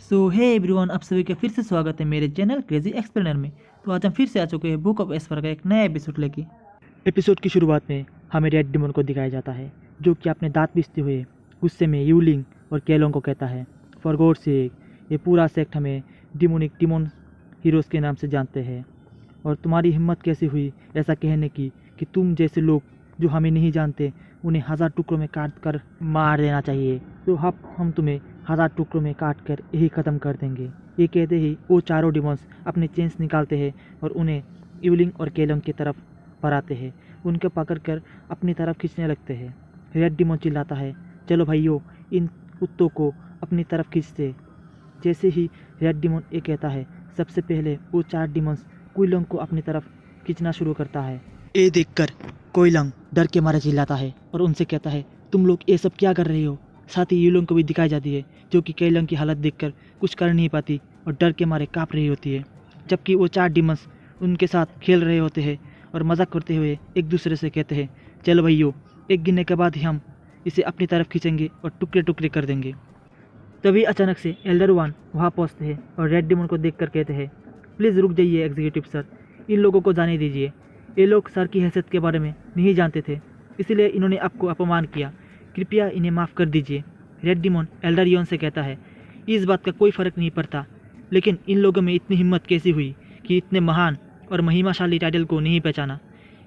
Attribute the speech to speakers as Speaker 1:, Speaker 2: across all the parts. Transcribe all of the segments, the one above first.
Speaker 1: सो hey everyone, आप सभी का फिर से स्वागत है मेरे चैनल क्रेजी एक्सप्लेनर में। तो आज हम फिर से आ चुके हैं बुक ऑफ एस्पर का एक नया एपिसोड लेके। एपिसोड की शुरुआत में हमें रेड डिमन को दिखाया जाता है, जो कि अपने दांत पीसते हुए गुस्से में यूलिंग और केलोंग को कहता है, फॉर गॉड सेक, ये पूरा सेक्ट हमें डिमोन हीरोज़ के नाम से जानते हैं, और तुम्हारी हिम्मत कैसे हुई ऐसा कहने की कि तुम जैसे लोग जो हमें नहीं जानते उन्हें 1000 टुकड़ों में काट कर मार देना चाहिए। तो हम तुम्हें 1000 टुकड़ों में काट कर यही ख़त्म कर देंगे। ये कहते ही वो चारों डिमोन्स अपने चेन्स निकालते हैं और उन्हें यूलिंग और केलोंग की तरफ बढ़ाते हैं। उनको पकड़कर अपनी तरफ खींचने लगते हैं। रेड डिमोन चिल्लाता है, चलो भाइयों, इन कुत्तों को अपनी तरफ खींचते। जैसे ही रेड डिमोन ये कहता है, सबसे पहले वो 4 डिमोन्स कुइलोंग को अपनी तरफ खींचना शुरू करता है। ये देखकर कुइलोंग डर के मारे चिल्लाता है और उनसे कहता है, तुम लोग ये सब क्या कर रहे हो। साथ ही यूलिंग को भी दिखाई जाती है, जो कि कुइलोंग की हालत देखकर कुछ कर नहीं पाती और डर के मारे काँप रही होती है, जबकि वो 4 डिमोन्स उनके साथ खेल रहे होते हैं और मजाक करते हुए एक दूसरे से कहते हैं, चलो भाइयों, एक गिनने के बाद ही हम इसे अपनी तरफ खींचेंगे और टुकड़े टुकड़े कर देंगे। तभी अचानक से एल्डर वन वहाँ पहुँचते हैं और रेड डिमोन को देखकर कहते हैं, प्लीज़ रुक जाइए एग्जीक्यूटिव सर, इन लोगों को जाने दीजिए। ये लोग सर की हैसियत के बारे में नहीं जानते थे, इसलिए इन्होंने आपको अपमान किया, कृपया इन्हें माफ़ कर दीजिए। रेड डिमोन एल्डरियन से कहता है, इस बात का कोई फ़र्क नहीं पड़ता, लेकिन इन लोगों में इतनी हिम्मत कैसी हुई कि इतने महान और महिमाशाली टाइटल को नहीं पहचाना।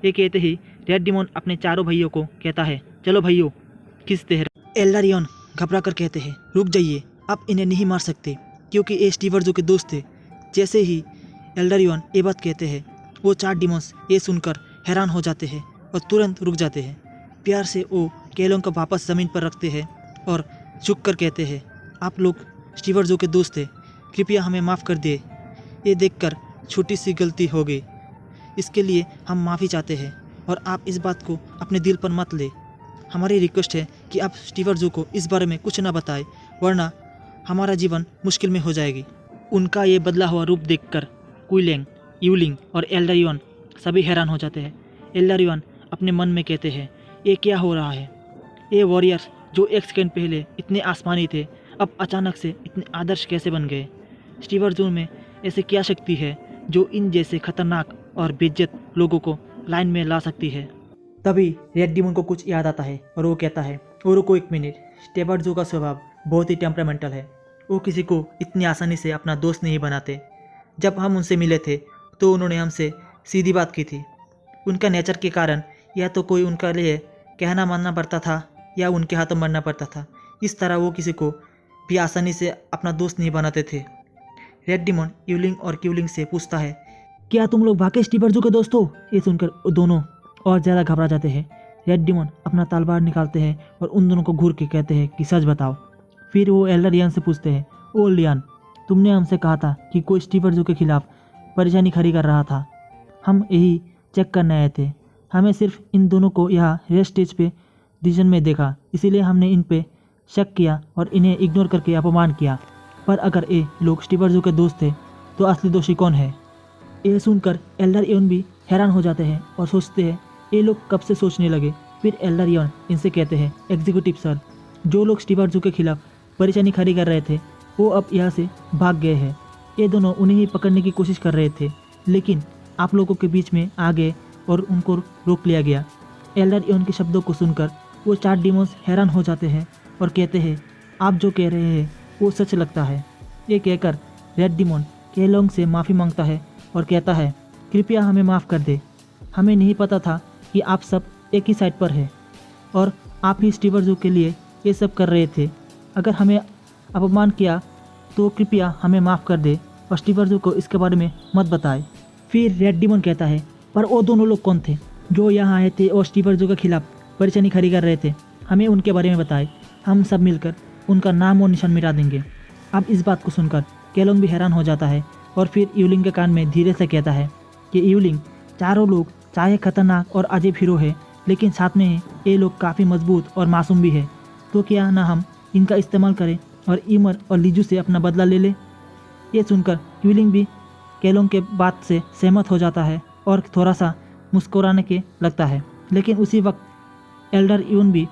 Speaker 1: ये कहते ही रेड डिमोन अपने चारों भाइयों को कहता है, चलो भाइयों, खींचते हैं। एल्डरियन घबरा कर कहते हैं, रुक जाइए, आप इन्हें नहीं मार सकते क्योंकि ये स्टीवर्जो के दोस्त थे। जैसे ही एल्डरियन ये बात कहते हैं, वो 4 डिमोन्स ये सुनकर हैरान हो जाते हैं और तुरंत रुक जाते हैं। प्यार से वो केलोंग को वापस ज़मीन पर रखते हैं और झुक कर कहते हैं, आप लोग स्टीवर्जो के दोस्त थे, कृपया हमें माफ़ कर दिए। ये देखकर छोटी सी गलती हो गई, इसके लिए हम माफ़ी चाहते हैं और आप इस बात को अपने दिल पर मत ले। हमारी रिक्वेस्ट है कि आप स्टीवर्जो को इस बारे में कुछ ना बताएं, वरना हमारा जीवन मुश्किल में हो जाएगी। उनका ये बदला हुआ रूप देखकर कुइलोंग, यूलिंग और एल्डरियन सभी हैरान हो जाते हैं। एल्डरियन अपने मन में कहते हैं, ये क्या हो रहा है। ये वॉरियर्स जो एक सेकंड पहले इतने आसमानी थे, अब अचानक से इतने आदर्श कैसे बन गए। स्टीवर्जो में ऐसे क्या शक्ति है जो इन जैसे खतरनाक और बेइज्जत लोगों को लाइन में ला सकती है। तभी रेड डिमोन को कुछ याद आता है और वो कहता है, रुको एक मिनट, स्टीवर्जो का स्वभाव बहुत ही टेम्परामेंटल है, वो किसी को इतनी आसानी से अपना दोस्त नहीं बनाते। जब हम उनसे मिले थे तो उन्होंने हमसे सीधी बात की थी। उनका नेचर के कारण या तो कोई उनका लिए कहना मानना पड़ता था या उनके हाथों मरना पड़ता था। इस तरह वो किसी को भी आसानी से अपना दोस्त नहीं बनाते थे। रेड डिमोन यूलिंग और क्यूलिंग से पूछता है, क्या तुम लोग वाकई स्टीवर्जो के दोस्त हो। ये सुनकर दोनों और ज़्यादा घबरा जाते हैं। रेड डिमोन अपना तलवार निकालते हैं और उन दोनों को घूर के कहते हैं कि सच बताओ। फिर वो एल्डरियन से पूछते हैं, ओ लियान, तुमने हमसे कहा था कि कोई स्टीवर्जो के खिलाफ परेशानी खड़ी कर रहा था, हम यही चेक करने आए थे। हमें सिर्फ इन दोनों को यहाँ रेस्ट स्टेज पे डिसीजन में देखा, इसीलिए हमने इन पे शक किया और इन्हें इग्नोर करके अपमान किया। पर अगर ये लोग स्टीवर्जो के दोस्त थे तो असली दोषी कौन है। ये सुनकर एल्डरियन भी हैरान हो जाते हैं और सोचते हैं ये लोग कब से सोचने लगे। फिर एल्डरियन इनसे कहते हैं, एग्जीक्यूटिव सर, जो लोग स्टीवर्जो के खिलाफ परेशानी खड़ी कर रहे थे वो अब यहाँ से भाग गए हैं। ये दोनों उन्हें ही पकड़ने की कोशिश कर रहे थे, लेकिन आप लोगों के बीच में आ गए और उनको रोक लिया गया। एल्डरियन के शब्दों को सुनकर वो 4 डिमोन्स हैरान हो जाते हैं और कहते हैं, आप जो कह रहे हैं वो सच लगता है। ये कहकर रेड डिमोन केलोंग से माफ़ी मांगता है और कहता है, कृपया हमें माफ़ कर दे, हमें नहीं पता था कि आप सब एक ही साइड पर हैं और आप ही स्टीवर्जो के लिए ये सब कर रहे थे। अगर हमें अपमान किया तो कृपया हमें माफ़ कर दे और स्टीवर्जो को इसके बारे में मत बताए। फिर रेड डिमोन कहता है, पर वो दोनों लोग कौन थे जो यहाँ आए थे और स्टीवर्जो के खिलाफ परेशानी खड़ी कर रहे थे, हमें उनके बारे में बताए, हम सब मिलकर उनका नाम और निशान मिटा देंगे। अब इस बात को सुनकर केलोंग भी हैरान हो जाता है और फिर यूलिंग के कान में धीरे से कहता है कि यूलिंग, चारों लोग चाहे खतरनाक और अजीब हीरो है, लेकिन साथ में ये लोग काफ़ी मजबूत और मासूम भी है, तो क्या ना हम इनका इस्तेमाल करें और इमर और लीजू से अपना बदला ले ले। ये सुनकर यूलिंग भी केलोंग के बात से सहमत हो जाता है और थोड़ा सा मुस्कुराने के लगता है, लेकिन उसी वक्त एल्डर यून भी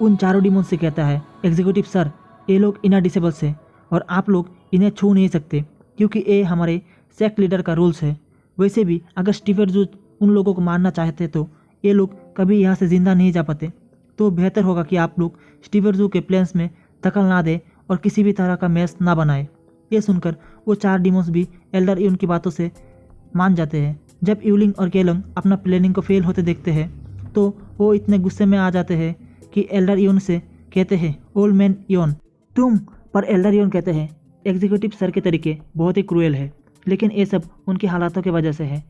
Speaker 1: उन चारों डिमोन से कहता है, एग्जीक्यूटिव सर, ये लोग इनर डिसेबल्स है और आप लोग इन्हें छू नहीं सकते क्योंकि ये हमारे सेक्ट लीडर का रूल्स है। वैसे भी अगर स्टीफन जू उन लोगों को मारना चाहते तो ये लोग कभी यहाँ से ज़िंदा नहीं जा पाते। तो बेहतर होगा कि आप लोग स्टीफन जू के प्लान्स में दखल ना दें और किसी भी तरह का मैस ना बनाए। ये सुनकर वो 4 डीमोन्स भी एल्डर यून की बातों से मान जाते हैं। जब यूलिंग और केलोंग अपना प्लानिंग को फेल होते देखते हैं तो वो इतने गुस्से में आ जाते हैं कि एल्डर यून से कहते हैं, ओल्ड मैन योन तुम। पर एल्डर योन कहते हैं, एग्जीक्यूटिव सर के तरीके बहुत ही क्रूएल है, लेकिन ये सब उनके हालातों की वजह से है।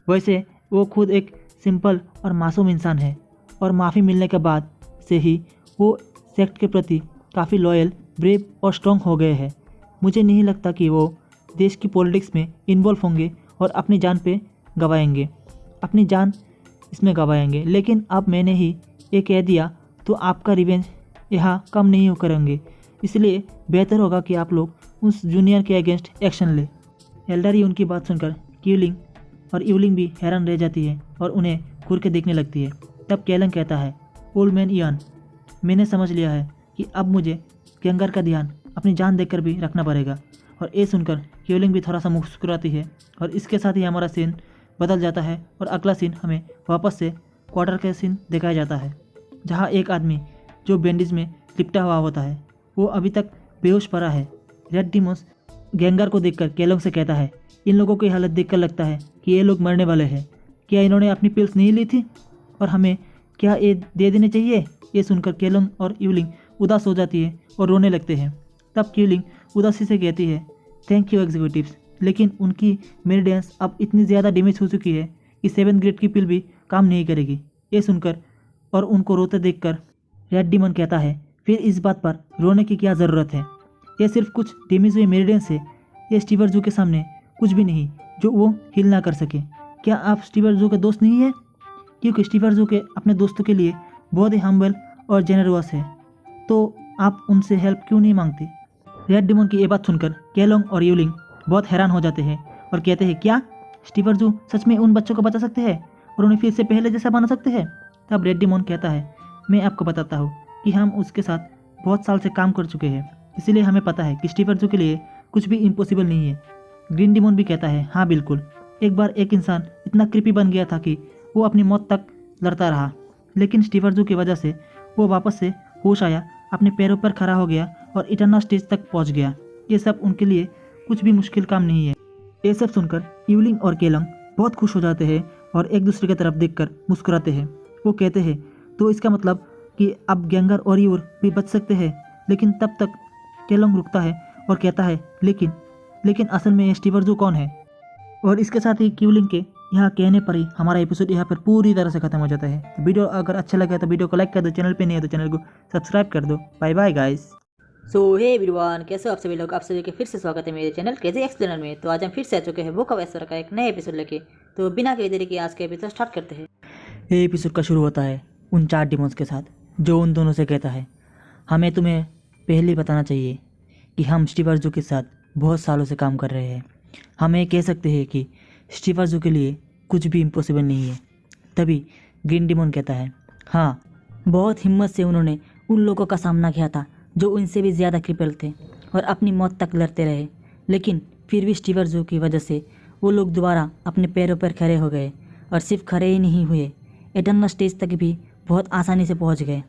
Speaker 1: वैसे वो खुद एक सिंपल और मासूम इंसान है और माफ़ी मिलने के बाद से ही वो सेक्ट के प्रति काफ़ी लॉयल, ब्रेव और स्ट्रॉन्ग हो गए हैं। मुझे नहीं लगता कि वो देश की पॉलिटिक्स में इन्वॉल्व होंगे और अपनी जान इसमें गवाएंगे। लेकिन अब मैंने ही ये कह दिया तो आपका रिवेंज यहाँ कम नहीं करेंगे, इसलिए बेहतर होगा कि आप लोग उस जूनियर के अगेंस्ट एक्शन ले। एल्डर ही उनकी बात सुनकर कीलिंग और यूलिंग भी हैरान रह जाती है और उन्हें घूर के देखने लगती है। तब केलोंग कहता है, ओल्ड मैन इयान, मैंने समझ लिया है कि अब मुझे गेंगर का ध्यान अपनी जान देखकर भी रखना पड़ेगा। और ये सुनकर कीलिंग भी थोड़ा सा मुस्कुराती है और इसके साथ ही हमारा सीन बदल जाता है और अगला सीन हमें वापस से क्वार्टर का सीन दिखाया जाता है, जहाँ एक आदमी जो बैंडेज में लिपटा हुआ होता है वो अभी तक बेहोश पड़ा है। रेड डीमोस गेंगर को देखकर केलोंग से कहता है, इन लोगों की हालत देखकर लगता है कि ये लोग मरने वाले हैं। क्या इन्होंने अपनी पिल्स नहीं ली थी और हमें क्या ये दे देने चाहिए? ये सुनकर केलोंग और यूलिंग उदास हो जाती है और रोने लगते हैं। तब यूलिंग उदासी से कहती है, थैंक यू एग्जीक्यूटिव्स, लेकिन उनकी मेरिडियंस अब इतनी ज़्यादा डैमेज हो चुकी है कि 7th ग्रेड की पिल भी काम नहीं करेगी। ये सुनकर और उनको रोते देखकर रेड डीमन कहता है, फिर इस बात पर रोने की क्या ज़रूरत है? ये सिर्फ कुछ डैमेज हुए मेरिडियंस है, ये स्टीफन जू के सामने कुछ भी नहीं जो वो हिल ना कर सके। क्या आप स्टीफन जू के दोस्त नहीं है? क्योंकि स्टीफन जू के अपने दोस्तों के लिए बहुत ही हम्बल और जेनरस है, तो आप उनसे हेल्प क्यों नहीं मांगते? रेड डीमन की ये बात सुनकर केलोंग और यूलिंग बहुत हैरान हो जाते हैं और कहते हैं, क्या स्टीफन जू सच में उन बच्चों को बचा सकते हैं और उन्हें फिर से पहले जैसा बना सकते हैं? तब रेड डीमन कहता है, मैं आपको बताता हूँ कि हम उसके साथ बहुत साल से काम कर चुके हैं, इसलिए हमें पता है कि स्टीफन जू के लिए कुछ भी इम्पॉसिबल नहीं है। ग्रीन डीमन भी कहता है, हाँ बिल्कुल, एक बार एक इंसान इतना क्रिपी बन गया था कि वो अपनी मौत तक लड़ता रहा, लेकिन स्टीफन जू की वजह से वो वापस से होश आया, अपने पैरों पर खड़ा हो गया और इटर्नल स्टेज तक पहुंच गया। ये सब उनके लिए कुछ भी मुश्किल काम नहीं है। ये सब सुनकर यूलिंग और केलोंग बहुत खुश हो जाते हैं और एक दूसरे की तरफ देखकर मुस्कुराते हैं। वो कहते हैं, तो इसका मतलब कि अब गेंगर और यूर भी बच सकते हैं। लेकिन तब तक केलोंग रुकता है और कहता है, लेकिन असल में स्टीफन जू कौन है? और इसके साथ ही यूलिंग के यहाँ कहने पर ही हमारा एपिसोड यहाँ पर पूरी तरह से खत्म हो जाता है। तो वीडियो अगर अच्छा लगा तो वीडियो को लाइक कर दो, चैनल पे नहीं है तो चैनल को सब्सक्राइब कर दो। Bye bye guys.
Speaker 2: So hey everyone, कैसे हो आप सभी लोग? आप सभी के फिर से स्वागत है मेरे चैनल क्रेजी एक्सप्लेनर में। तो आज हम फिर से आ चुके हैं बुक ऑफ एस्पर का एक नए एपिसोड लेके। तो बिना किसी देरी के आज के एपिसोड स्टार्ट करते हैं।
Speaker 1: ये एपिसोड का शुरू होता है उन 4 डीमोन्स के साथ, जो उन दोनों से कहता है, हमें तुम्हें पहले बताना चाहिए कि हम स्टीफन जू के साथ बहुत सालों से काम कर रहे हैं। हम ये कह सकते हैं कि स्टीफन जू के लिए कुछ भी इम्पॉसिबल नहीं है। तभी ग्रीन डीमन कहता है, हाँ, बहुत हिम्मत से उन्होंने उन लोगों का सामना किया था जो उनसे भी ज़्यादा क्रिपल थे और अपनी मौत तक लड़ते रहे, लेकिन फिर भी स्टीफन जू की वजह से वो लोग दोबारा अपने पैरों पर खड़े हो गए और सिर्फ खड़े ही नहीं हुए, एटर्नल स्टेज तक भी बहुत आसानी से पहुंच गए।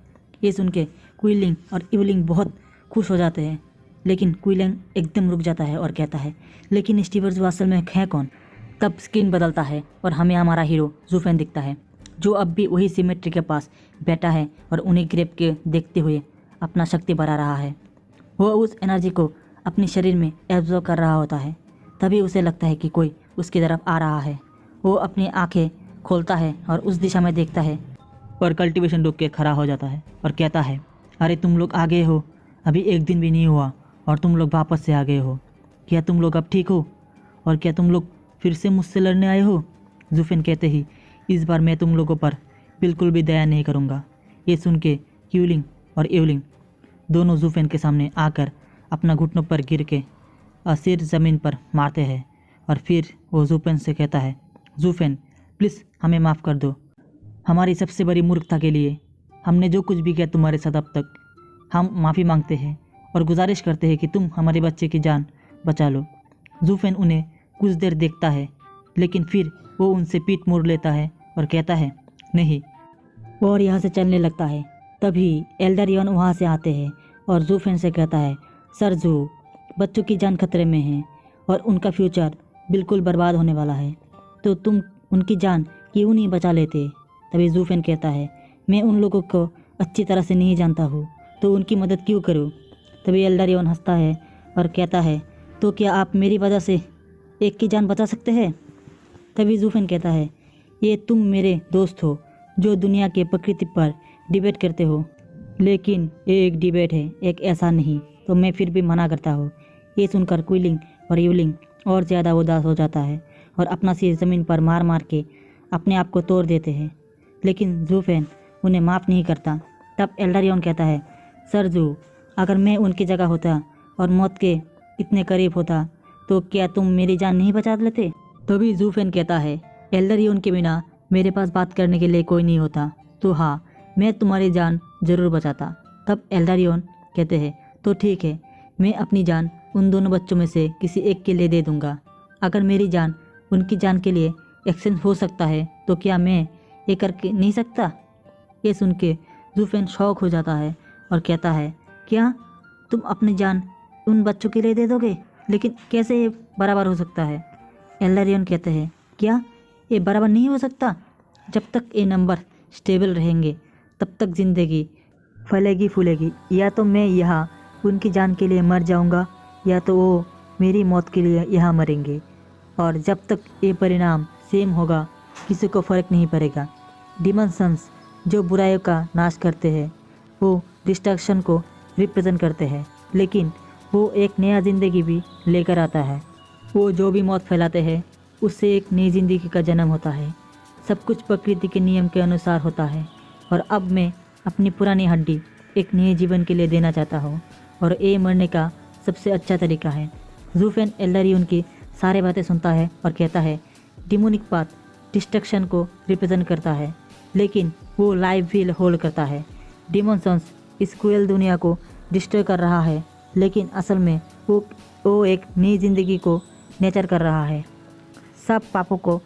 Speaker 1: ये सुन के क्विलिंग और यूलिंग बहुत खुश हो जाते हैं, लेकिन क्विलिंग एकदम रुक जाता है और कहता है, लेकिन स्टीफन जू असल में है कौन? तब स्क्रीन बदलता है और हमें हमारा हीरो जूफेन दिखता है, जो अब भी वही सिमेट्री के पास बैठा है और उन्हें ग्रेप के देखते हुए अपना शक्ति बढ़ा रहा है। वो उस एनर्जी को अपने शरीर में एब्जॉर्ब कर रहा होता है। तभी उसे लगता है कि कोई उसकी तरफ आ रहा है। वो अपनी आंखें खोलता है और उस दिशा में देखता है और कल्टीवेशन रोक के खड़ा हो जाता है और कहता है, अरे तुम लोग आ गए हो, अभी एक दिन भी नहीं हुआ और तुम लोग वापस से आ गए हो। क्या तुम लोग अब ठीक हो? और क्या तुम लोग फिर से मुझसे लड़ने आए हो? जूफेन कहते ही, इस बार मैं तुम लोगों पर बिल्कुल भी दया नहीं करूँगा। ये सुन के क्यूलिंग और यूलिंग दोनों जूफेन के सामने आकर अपना घुटनों पर गिर के सिर ज़मीन पर मारते हैं और फिर वो जूफेन से कहता है, जूफेन प्लीज़ हमें माफ़ कर दो, हमारी सबसे बड़ी मूर्खता के लिए। हमने जो कुछ भी किया तुम्हारे साथ अब तक, हम माफ़ी मांगते हैं
Speaker 2: और गुजारिश करते हैं कि तुम हमारे बच्चे की जान बचा लो। जूफेन उन्हें कुछ देर देखता है, लेकिन फिर वो उनसे पीठ मोड़ लेता है और कहता है नहीं, और यहाँ से चलने लगता है। तभी एल्डरियन वहाँ से आते हैं और जूफेन से कहता है, सर जू, बच्चों की जान खतरे में है और उनका फ्यूचर बिल्कुल बर्बाद होने वाला है, तो तुम उनकी जान क्यों नहीं बचा लेते। तभी जूफेन कहता है, मैं उन लोगों को अच्छी तरह से नहीं जानता हूँ, तो उनकी मदद क्यों करूँ। तभी एल्डरियन हंसता है और कहता है, तो क्या आप मेरी वजह से एक की जान बचा सकते हैं। तभी जूफेन कहता है, ये तुम मेरे दोस्त हो जो दुनिया के प्रकृति पर डिबेट करते हो, लेकिन ये एक डिबेट है, एक ऐसा नहीं, तो मैं फिर भी मना करता हूँ। ये सुनकर क्विलिंग और यूलिंग और ज़्यादा उदास हो जाता है और अपना सिर ज़मीन पर मार मार के अपने आप को तोड़ देते हैं, लेकिन जूफेन उन्हें माफ़ नहीं करता। तब एल्डरियन कहता है, सर जू, अगर मैं उनकी जगह होता और मौत के इतने करीब होता तो क्या तुम मेरी जान नहीं बचा लेते। तभी जूफेन कहता है, एल्डरियन के बिना मेरे पास बात करने के लिए कोई नहीं होता, तो हाँ, मैं तुम्हारी जान ज़रूर बचाता। तब एल्डरियन कहते हैं, तो ठीक है, मैं अपनी जान उन दोनों बच्चों में से किसी एक के लिए दे दूँगा। अगर मेरी जान उनकी जान के लिए एक्सचेंज हो सकता है तो क्या मैं ये करके नहीं सकता। ये सुन के जूफेन शौक हो जाता है और कहता है, क्या तुम अपनी जान उन बच्चों के लिए दे दोगे, लेकिन कैसे ये बराबर हो सकता है। एल्डरियन कहते हैं, क्या ये बराबर नहीं हो सकता। जब तक ये नंबर स्टेबल रहेंगे तब तक ज़िंदगी फलेगी फूलेगी। या तो मैं यहाँ उनकी जान के लिए मर जाऊँगा, या तो वो मेरी मौत के लिए यहाँ मरेंगे, और जब तक ये परिणाम सेम होगा किसी को फ़र्क नहीं पड़ेगा। डिमन सन्स जो बुराइयों का नाश करते हैं वो डिस्ट्रक्शन को रिप्रेजेंट करते हैं, लेकिन वो एक नया ज़िंदगी भी लेकर आता है। वो जो भी मौत फैलाते हैं उससे एक नई ज़िंदगी का जन्म होता है। सब कुछ प्रकृति के नियम के अनुसार होता है, और अब मैं अपनी पुरानी हड्डी एक नए जीवन के लिए देना चाहता हूँ, और ये मरने का सबसे अच्छा तरीका है। जूफेन एल्डरियन की सारे बातें सुनता है और कहता है, डिमोनिक पाथ डिस्ट्रक्शन को रिप्रेजेंट करता है, लेकिन वो लाइफ भी होल्ड करता है। डिमन सन्स इस क्रूएल दुनिया को डिस्ट्रॉय कर रहा है, लेकिन असल में वो एक नई ज़िंदगी को नेचर कर रहा है। सब पापों को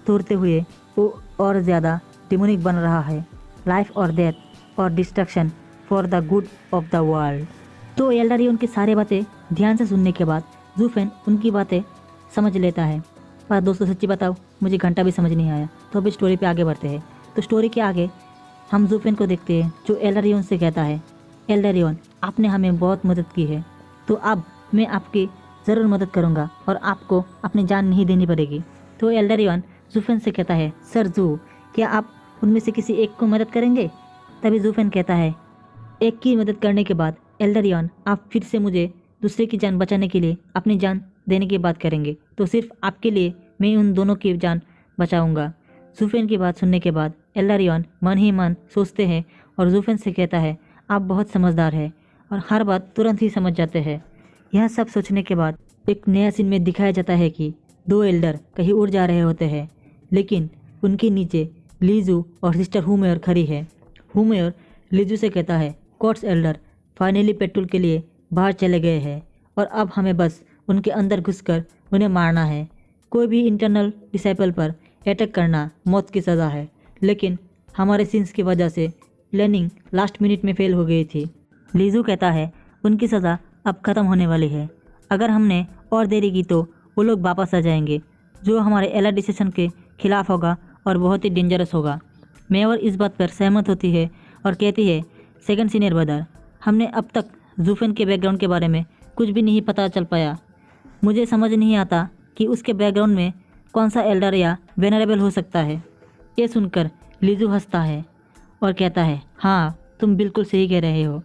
Speaker 2: तोड़ते हुए वो और ज़्यादा डिमोनिक बन रहा है। लाइफ और डेथ और destruction for the good of the world. तो एल्डरियन की सारी बातें ध्यान से सुनने के बाद जूफेन उनकी बातें समझ लेता है। पर दोस्तों सच्ची बताओ, मुझे घंटा भी समझ नहीं आया। तो अभी स्टोरी पे आगे बढ़ते हैं। तो स्टोरी के आगे हम जूफेन को देखते हैं जो एल्डरियन से कहता है, एल्डरियन, आपने हमें बहुत मदद की है, तो अब मैं आपकी ज़रूर मदद करूंगा और आपको अपनी जान नहीं देनी पड़ेगी। तो एल्डरियन जूफेन से कहता है, सर जू, क्या आप उनमें से किसी एक को मदद करेंगे। तभी जूफेन कहता है, एक की मदद करने के बाद एल्डरियन, आप फिर से मुझे दूसरे की जान बचाने के लिए अपनी जान देने की बात करेंगे, तो सिर्फ आपके लिए मैं उन दोनों की जान बचाऊंगा। जूफेन की बात सुनने के बाद एल्डरियन मन ही मन सोचते हैं और जूफेन से कहता है, आप बहुत समझदार हैं और हर बात तुरंत ही समझ जाते हैं। यह सब सोचने के बाद एक नया सीन में दिखाया जाता है कि दो एल्डर कहीं उड़ जा रहे होते हैं, लेकिन उनके नीचे लीजू और सिस्टर हुमेयर खड़ी है। हुमेयर लीजू से कहता है, कोर्ट्स एल्डर फाइनली पेट्रोल के लिए बाहर चले गए हैं और अब हमें बस उनके अंदर घुसकर उन्हें मारना है। कोई भी इंटरनल डिसाइपल पर अटैक करना मौत की सज़ा है, लेकिन हमारे सिंस की वजह से प्लानिंग लास्ट मिनट में फेल हो गई थी। लीजू कहता है, उनकी सज़ा अब ख़त्म होने वाली है। अगर हमने और देरी की तो वो लोग वापस आ जाएंगे, जो हमारे एला डिसीजन के खिलाफ होगा और बहुत ही डेंजरस होगा। मेवर इस बात पर सहमत होती है और कहती है, सेकंड सीनियर ब्रदर, हमने अब तक जूफेन के बैकग्राउंड के बारे में कुछ भी नहीं पता चल पाया। मुझे समझ नहीं आता कि उसके बैकग्राउंड में कौन सा एल्डर या वेनरेबल हो सकता है। ये सुनकर लीजू हंसता है और कहता है, हाँ, तुम बिल्कुल सही कह रहे हो।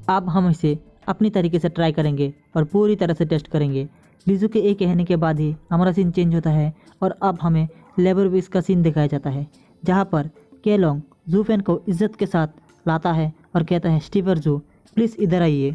Speaker 2: अब हम इसे अपनी तरीके से ट्राई करेंगे और पूरी तरह से टेस्ट करेंगे। लीजू के एक कहने के बाद ही हमारा सीन चेंज होता है और अब हमें लेबरविस का सीन दिखाया जाता है, जहाँ पर केलोंग जूफेन को इज्जत के साथ लाता है और कहता है, स्टीफर जू, प्लीज़ इधर आइए।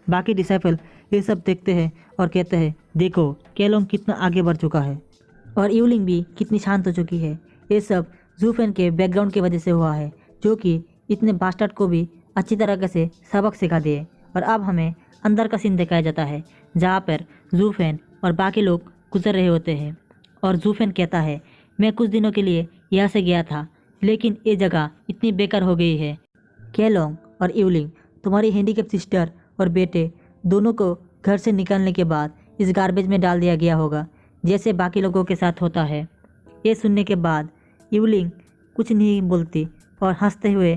Speaker 2: बाकी डिसाइपल ये सब देखते हैं और कहते हैं, देखो केलोंग कितना आगे बढ़ चुका है और यूलिंग भी कितनी शांत हो चुकी है। ये सब जूफेन के बैकग्राउंड की वजह से हुआ है, जो कि इतने बास्टर्ड को भी अच्छी तरह से सबक सिखा दिए। और अब हमें अंदर का सीन दिखाया जाता है जहाँ पर जूफेन और बाकी लोग गुजर रहे होते हैं। और जूफेन कहता है, मैं कुछ दिनों के लिए यहाँ से गया था, लेकिन ये जगह इतनी बेकार हो गई है। केलोंग और यूलिंग, तुम्हारी हैंडीकैप सिस्टर और बेटे दोनों को घर से निकालने के बाद इस गार्बेज में डाल दिया गया होगा, जैसे बाकी लोगों के साथ होता है। ये सुनने के बाद यूलिंग कुछ नहीं बोलती और हंसते हुए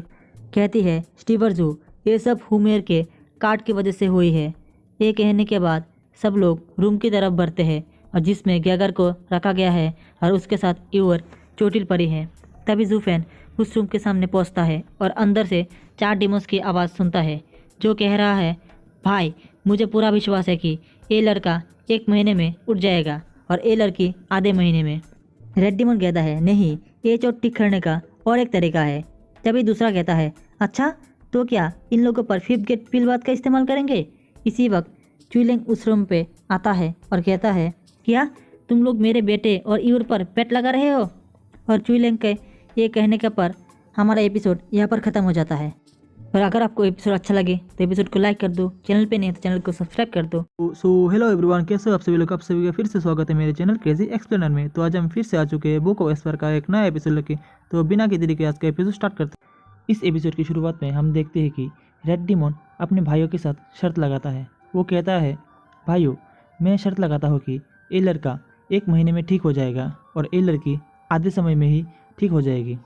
Speaker 2: कहती है, स्टीवर्जू, ये सब हुमेर के कार्ड की वजह से हुई है। ये कहने के बाद सब लोग रूम की तरफ बढ़ते हैं और जिसमें गैगर को रखा गया है और उसके साथ यूर चोटिल पड़ी है। तभी जूफेन उस रूम के सामने पहुंचता है और अंदर से 4 डिमोस की आवाज़ सुनता है जो कह रहा है, भाई मुझे पूरा विश्वास है कि ये लड़का 1 महीने में उठ जाएगा और ये लड़की आधे महीने में। रेड डिमोन कहता है, नहीं, ये चोट ठीक करने का और एक तरीका है। तभी दूसरा कहता है, अच्छा तो क्या इन लोगों पर 5th गेट पिल बात का इस्तेमाल करेंगे। इसी वक्त चुइलेंग उस रूम पे आता है और कहता है, क्या तुम लोग मेरे बेटे और यूर पर पेट लगा रहे हो। और चुइलेंग के ये कहने के पर हमारा एपिसोड यहाँ पर ख़त्म हो जाता है। और अगर आपको एपिसोड अच्छा लगे तो एपिसोड को लाइक कर दो, चैनल पे नहीं तो चैनल को सब्सक्राइब कर दो।
Speaker 1: सो हेलो एवरीवन, कैसे हो आप सभी लोग। आप सभी का फिर से स्वागत है मेरे चैनल क्रेजी एक्सप्लेनर में। तो आज हम फिर से आ चुके हैं बुक ऑफ एस्पर का एक नया एपिसोड लेके। तो बिना किसी देरी के आज का एपिसोड स्टार्ट करते हैं। इस एपिसोड की शुरुआत में हम देखते हैं कि रेड डिमोन अपने भाइयों के साथ शर्त लगाता है। वो कहता है, भाइयों मैं शर्त लगाता हूँ कि ये लड़का 1 महीने में ठीक हो जाएगा और ये लड़की आधे समय में ही ठीक हो जाएगी।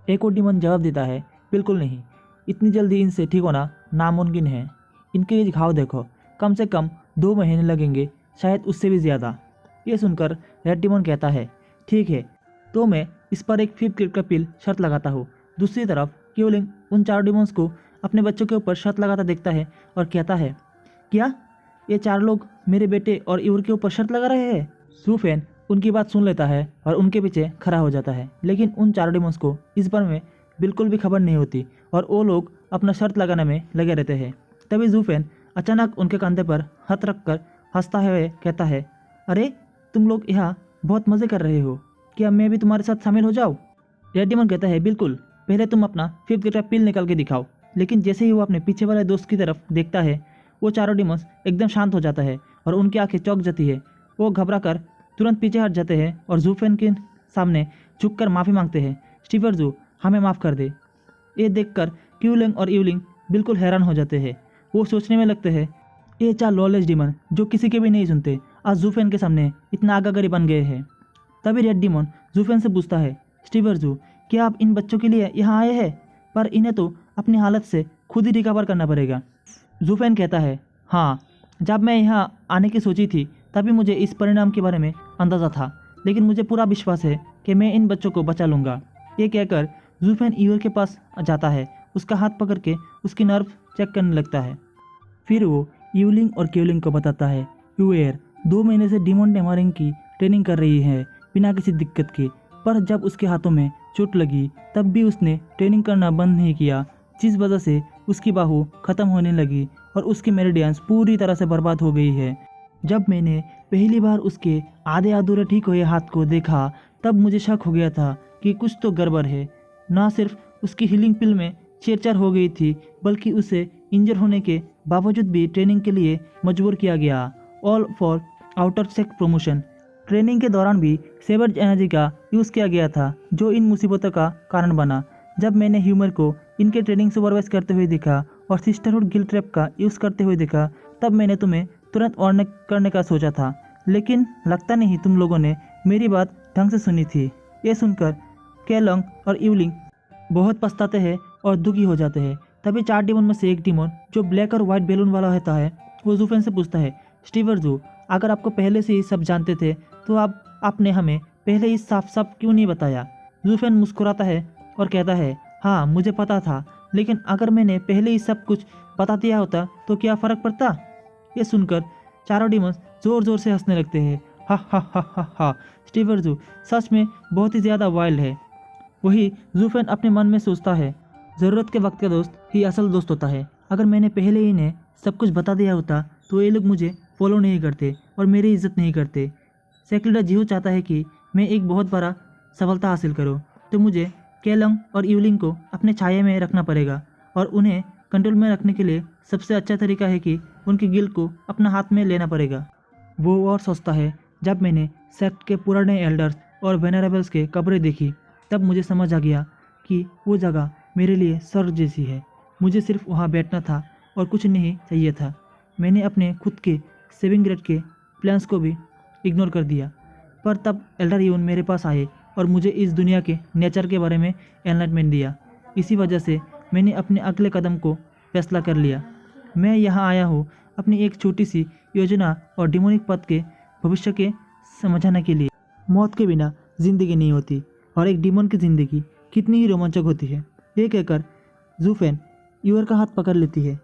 Speaker 1: एक और डिमोन जवाब देता है, बिल्कुल नहीं, इतनी जल्दी इनसे ठीक होना नामुमकिन है। इनके ये घाव देखो, कम से कम 2 महीने लगेंगे, शायद उससे भी ज़्यादा। ये सुनकर रेड डिमोन कहता है, ठीक है, तो मैं इस पर एक 5th गेट का पिल शर्त लगाता हूँ। दूसरी तरफ क्यूलिंग उन 4 डिमोन्स को अपने बच्चों के ऊपर शर्त लगाता देखता है और कहता है, क्या ये 4 लोग मेरे बेटे और यूर के ऊपर शर्त लगा रहे हैं। जूफेन उनकी बात सुन लेता है और उनके पीछे खड़ा हो जाता है, लेकिन उन 4 डिमोन्स को इस बारे में बिल्कुल भी खबर नहीं होती और वो लोग अपना शर्त लगाने में लगे रहते हैं। तभी जूफेन अचानक उनके कंधे पर हाथ रखकर हंसता हुए कहता है, अरे तुम लोग यहाँ बहुत मज़े कर रहे हो, क्या मैं भी तुम्हारे साथ शामिल हो जाऊँ। रेड डिमोन कहता है, बिल्कुल, पहले तुम अपना 5th गेट का पिल निकाल के दिखाओ। लेकिन जैसे ही वो अपने पीछे वाले दोस्त की तरफ देखता है, वो 4 डिमोन्स एकदम शांत हो जाता है और उनकी आंखें चौंक जाती है। वो घबरा कर तुरंत पीछे हट जाते हैं और जूफेन के सामने झुककर माफ़ी मांगते हैं, स्टीवर्जू हमें माफ़ कर दे। ये देखकर क्यूलिंग और यूलिंग बिल्कुल हैरान हो जाते हैं। वो सोचने में लगते हैं, ये 4 लॉलेस डिमन जो किसी के भी नहीं सुनते आज जूफेन के सामने इतना आगागरी बन गए हैं। तभी रेड डिमोन जूफेन से पूछता है, स्टीवर्जू क्या आप इन बच्चों के लिए यहाँ आए हैं, पर इन्हें तो अपनी हालत से खुद ही रिकवर करना पड़ेगा। जूफेन कहता है, हाँ, जब मैं यहाँ आने की सोची थी तभी मुझे इस परिणाम के बारे में अंदाज़ा था, लेकिन मुझे पूरा विश्वास है कि मैं इन बच्चों को बचा लूँगा। ये कहकर जूफेन यूर के पास जाता है, उसका हाथ पकड़ के उसकी नर्व चेक करने लगता है। फिर वो यूलिंग और क्यूलिंग को बताता है, यूएर 2 महीने से डिमोन डेमारिंग की ट्रेनिंग कर रही है बिना किसी दिक्कत के, पर जब उसके हाथों में चोट लगी तब भी उसने ट्रेनिंग करना बंद नहीं किया, जिस वजह से उसकी बाहु ख़त्म होने लगी और उसकी मेरिडियंस पूरी तरह से बर्बाद हो गई है। जब मैंने पहली बार उसके आधे अधूरे ठीक हुए हाथ को देखा तब मुझे शक हो गया था कि कुछ तो गड़बड़ है। ना सिर्फ उसकी हीलिंग पिल में छेड़छाड़ हो गई थी, बल्कि उसे इंजर होने के बावजूद भी ट्रेनिंग के लिए मजबूर किया गया, all for outer sake promotion. Training के दौरान भी सेवर्ज एनर्जी का यूज़ किया गया था, जो इन मुसीबतों का कारण बना। जब मैंने ह्यूमर को इनके ट्रेनिंग सुपरवाइज करते हुए देखा और सिस्टरहुड गिल्ड ट्रैप का यूज़ करते हुए देखा, तब मैंने तुम्हें तुरंत वार्न करने का सोचा था, लेकिन लगता नहीं तुम लोगों ने मेरी बात ढंग से सुनी थी। ये सुनकर केलोंग और यूलिंग बहुत पछताते हैं और दुखी हो जाते हैं। तभी 4 डिमोन में से एक डिमोन जो ब्लैक और वाइट बैलून वाला होता है, वो जूफेन से पूछता है, स्टीवर्जू अगर आपको पहले से ही सब जानते थे तो आपने हमें पहले ही साफ साफ क्यों नहीं बताया। जूफेन मुस्कुराता है और कहता है, हाँ मुझे पता था, लेकिन अगर मैंने पहले ही सब कुछ बता दिया होता तो क्या फ़र्क पड़ता। ये सुनकर 4 डिमोन्स ज़ोर ज़ोर से हंसने लगते हैं। हा हा हा हा हा, स्टीवर्जू सच में बहुत ही ज़्यादा वाइल्ड है। वही जूफेन अपने मन में सोचता है, ज़रूरत के वक्त का दोस्त ही असल दोस्त होता है। अगर मैंने पहले ही इन्हें सब कुछ बता दिया होता तो ये लोग मुझे फॉलो नहीं करते और मेरी इज्जत नहीं करते। सेक्रेटरी जिहो चाहता है कि मैं एक बहुत बड़ा सफलता हासिल करूं, तो मुझे केलोंग और यूलिंग को अपने छाये में रखना पड़ेगा और उन्हें कंट्रोल में रखने के लिए सबसे अच्छा तरीका है कि उनकी गिल्ड को अपना हाथ में लेना पड़ेगा। वो और सोचता है, जब मैंने सेक्ट के पुराने एल्डर्स और वेनरेबल्स के कब्रें देखी तब मुझे समझ आ गया कि वो जगह मेरे लिए स्वर्ग जैसी है। मुझे सिर्फ वहाँ बैठना था और कुछ नहीं चाहिए था। मैंने अपने खुद के सेविंग ग्रेड के प्लान्स को भी इग्नोर कर दिया, पर तब एल्डर यून मेरे पास आए और मुझे इस दुनिया के नेचर के बारे में एनलाइटमेंट दिया। इसी वजह से मैंने अपने अगले कदम को फैसला कर लिया। मैं यहाँ आया हूँ अपनी एक छोटी सी योजना और डिमोनिक पथ के भविष्य के समझाने के लिए। मौत के बिना जिंदगी नहीं होती और एक डिमोन की ज़िंदगी कितनी ही रोमांचक होती है। ये कहकर जूफेन यूअर का हाथ पकड़ लेती है।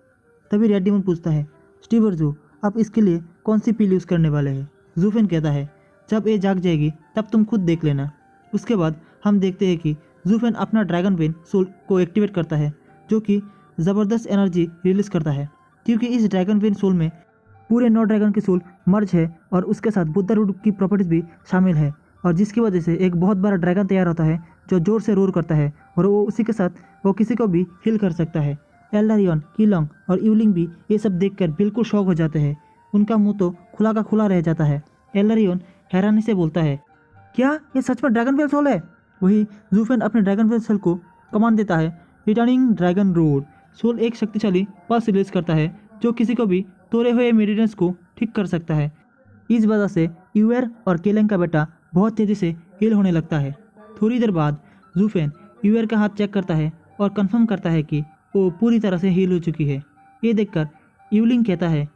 Speaker 1: तभी रेड डिमोन पूछता है, स्टीवर जू, आप इसके लिए कौन सी पिल यूज़ करने वाले हैं? जूफेन कहता है, जब ये जाग जाएगी तब तुम खुद देख लेना। उसके बाद हम देखते हैं कि जूफेन अपना ड्रैगन वेन सोल को एक्टिवेट करता है, जो कि ज़बरदस्त एनर्जी रिलीज़ करता है, क्योंकि इस ड्रैगन वेन सोल में पूरे 9 ड्रैगन की सोल मर्ज है और उसके साथ बुद्धा रूट की प्रॉपर्टीज भी शामिल है, और जिसकी वजह से एक बहुत बड़ा ड्रैगन तैयार होता है जो जोर से रोर करता है और वो उसी के साथ वो किसी को भी हिल कर सकता है। एल्डारियन, कीलोंग और यूलिंग भी ये सब देखकर बिल्कुल शॉक हो जाते हैं। उनका मुंह तो खुला का खुला रह जाता है। एल्डारियन हैरानी से बोलता है, क्या ये सच में ड्रैगन वेल सोल है? वही जूफेन अपने ड्रैगन वेल सोल को कमांड देता है, रिटर्निंग ड्रैगन रोड। सोल एक शक्तिशाली पल्स रिलीज करता है जो किसी को भी तोड़े हुए मेडिडेंस को ठीक कर सकता है। इस वजह से यूएर और केलेंग का बेटा बहुत तेज़ी से हील होने लगता है। थोड़ी देर बाद जूफेन यूएर का हाथ चेक करता है और कंफर्म करता है कि वो पूरी तरह से हील हो चुकी है। ये देखकर यूलिंग कहता है,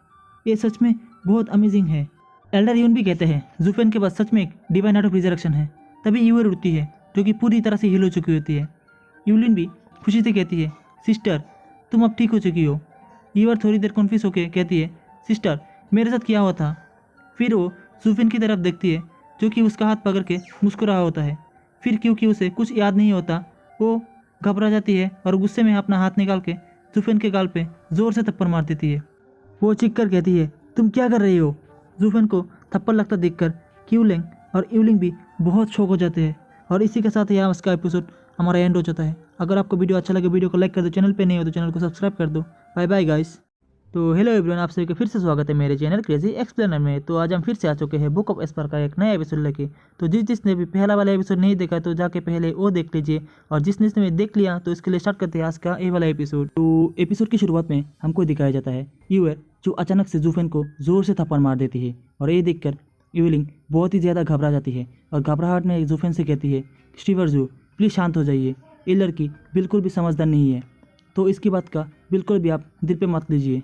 Speaker 1: ये सच में बहुत अमेजिंग है। एल्डर यून भी कहते हैं, जूफेन के पास सच में एक डिवाइन आर्ट ऑफ रिजरेक्शन है। तभी यूएर उठती है जो कि पूरी तरह से हील हो चुकी होती है। यूलिन भी खुशी से कहती है, सिस्टर तुम अब ठीक हो चुकी हो। यूएर थोड़ी देर कन्फ्यूज होकर कहती है, सिस्टर मेरे साथ क्या हुआ था? फिर वो जूफेन की तरफ देखती है जो कि उसका हाथ पकड़ के मुस्कुरा होता है। फिर क्योंकि उसे कुछ याद नहीं होता, वो घबरा जाती है और गुस्से में अपना हाथ निकाल के जूफेन के गाल पे ज़ोर से थप्पड़ मार देती है। वो चीख कर कहती है, तुम क्या कर रही हो? जूफेन को थप्पड़ लगता देखकर क्यूलेंग और यूलिंग भी बहुत शौक हो जाते हैं। और इसी के साथ यहाँ उसका एपिसोड हमारा एंड हो जाता है। अगर आपको वीडियो अच्छा लगे वीडियो को लाइक कर दो, चैनल पे नहीं हो तो चैनल को सब्सक्राइब कर दो। Bye bye guys. तो हेलो एवरीवन, आप सभी का फिर से स्वागत है मेरे चैनल क्रेजी एक्सप्लेनर में। तो आज हम फिर से आ चुके हैं बुक ऑफ एस्पर का एक नया एपिसोड लेके। तो जिसने भी पहला वाला एपिसोड नहीं देखा तो जाके पहले वो देख लीजिए, और जिसने देख लिया तो इसके लिए स्टार्ट करते हैं आज का ये वाला एपिसोड। तो एपिसोड की शुरुआत में हमको दिखाया जाता है यूएर जो अचानक से जूफेन को जोर से थप्पड़ मार देती है, और ये देखकर यूलिंग बहुत ही ज़्यादा घबरा जाती है और घबराहट में जूफेन से कहती है, स्टीवर जू प्लीज़ शांत हो जाइए, ये लड़की बिल्कुल भी समझदार नहीं है, तो इसकी बात का बिल्कुल भी आप दिल पे मत लीजिए।